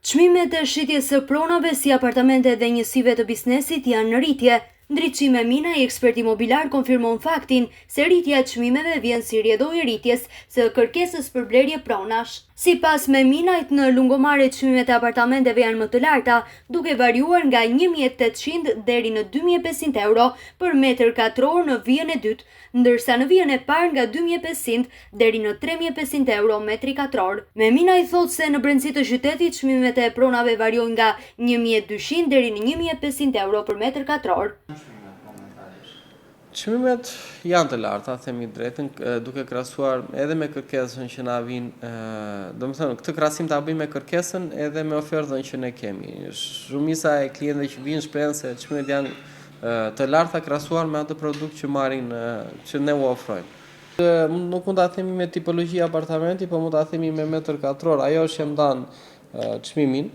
Çmimet e shitjes së pronave si apartamente dhe njësive të biznesit janë në rritje. Ndritçime Minaj, ekspert imobiliar, konfirmon faktin se rritja e çmimeve vjen si rjedhoj e rritjes së kërkesës për blerje pronash. Sipas Minajt, në lungomare çmimet e apartamenteve janë më të larta, duke variuar nga 1.800 deri në 2.500 euro për metër katror në vijën e dytë, ndërsa në vijën e parë nga 2.500 deri në 3.500 euro metri katror. Minaj thotë se në brendësi të qytetit çmimet e pronave variojnë nga 1.200 deri në 1.500 euro për metër katror. Çmimet janë të larta, themi drejtën, duke krahasuar edhe me kërkesën që na vin, domethënë këtë krahasim ta bëjmë me kërkesën edhe me ofertën që ne kemi. Shumica e klientëve që vinë shprehen se çmimet janë të larta krahasuar me atë produkt që marrin, që ne u ofrojmë. Nuk mund ta themi me tipologji apartamenti, por mund ta themi me metër katror. Ajo është që ndan çmimin.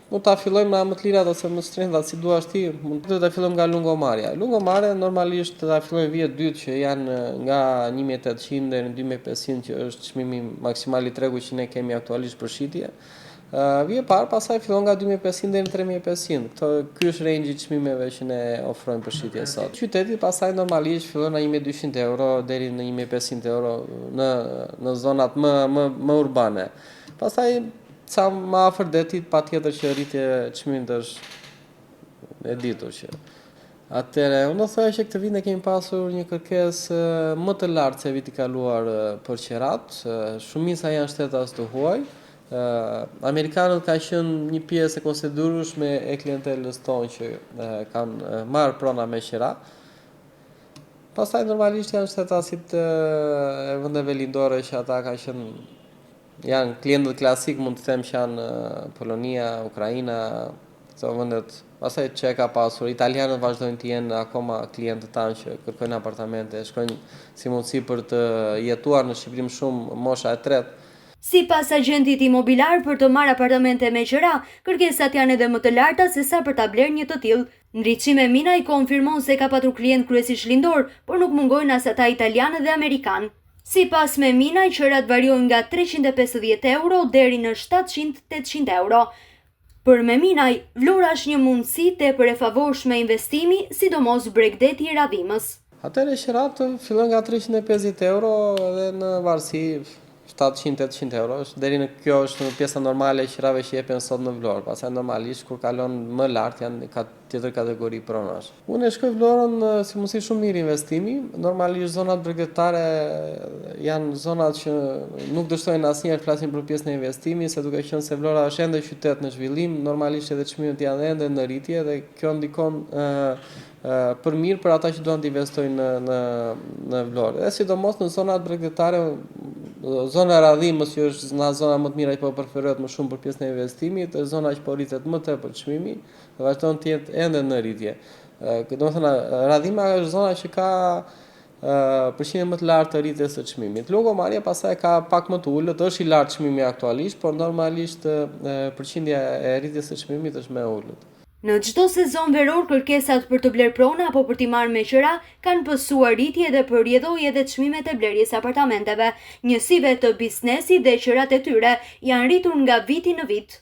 Mund ta fillojmë nga më të lirat ose më shtrenjta si duash ti, mund ta fillojmë nga lungomarja. Lungomarja normalisht ta fillojmë vijë dytë që janë nga 1.800 deri në 2.500 që është çmimi maksimal i tregut që ne kemi aktualisht për shitje. Vijë parë, pastaj fillon nga 2.500 deri në 3.500. Ky është range i çmimeve që ne ofrojmë për shitje sot. Qyteti pastaj normalisht fillon nga 1.200 euro deri në 1.500 euro në zonat më urbane. Pastaj sa më afër detit, patjetër që rritje çmimit është e ditur që. Atëherë, unë do thoya që këtë vit ne kemi pasur një kërkesë më të lartë se viti kaluar për qerat. Shumica janë shtetas të huaj. Amerikanët kanë qenë një pjesë e konsiderueshme e klientelës tonë që kanë marrë prona me qera. Pastaj normalisht janë shtetasit e vendeve lindore që ata kanë qenë janë klientët klasik, mund të them që janë Polonia, Ukraina, këto vendet. Pastaj që ka pasur, italianët vazhdojnë të jenë akoma klientët tanë që kërkojnë apartamente, shkojnë si mundësi për të jetuar në Shqipëri më shumë mosha e tretë. Sipas agentit imobiliar, për të marrë apartamente me qera, kërkesat janë edhe më të larta se sa për ta blerë një të tillë. Ndritçime Minaj konfirmon se ka patur klient kryesisht lindor, por nuk mungojnë as ata italianë dhe amerikanë. Sipas Minaj, qerat variojnë nga 350 euro deri në 700-800 euro. Për Minaj, vlora është një mundësi tepër e favorshme investimi, sidomos bregdeti i radhimës. Atëherë qerat fillojnë nga 350 euro dhe në varësi 700-800 euro, deri në kjo është në pjesa normale e qerave që jepen sot në vlorë. Pastaj normalisht kur kalon më lart janë tjetër kategori pronash. Unë e shkoj vlorën si mundësi shumë mirë investimi. Normalisht zonat bregdetare janë zonat që nuk dështojnë asnjëherë të flasin për pjesën e investimit, se duke qenë se Vlora është ende qytet në zhvillim, normalisht edhe çmimet janë ende në rritje dhe kjo ndikon për mirë për ata që duan të investojnë në Vlorë. Dhe sidomos në zonat bregdetare, zona e radhimës që është zona më të mira që po preferohet më shumë për pjesën e investimit, është zona që po rritet më tepër çmimi dhe vazhdon të jetë ende në rritje. Domethënë radhima është zona që ka përqindje më të lartë të rritjes së çmimit. Lungomarja pastaj ka pak më të ulët, është i lartë çmimi aktualisht, por normalisht përqindja e rritjes së çmimit është më e ulët. Në çdo sezon veror, kërkesat për të bler prona apo për t'i marrë me qera kanë pësuar rritje dhe për rjedhoj edhe çmimet e blerjes apartamenteve. Njësive të biznesit dhe qerat e tyre janë rritur nga viti në vit.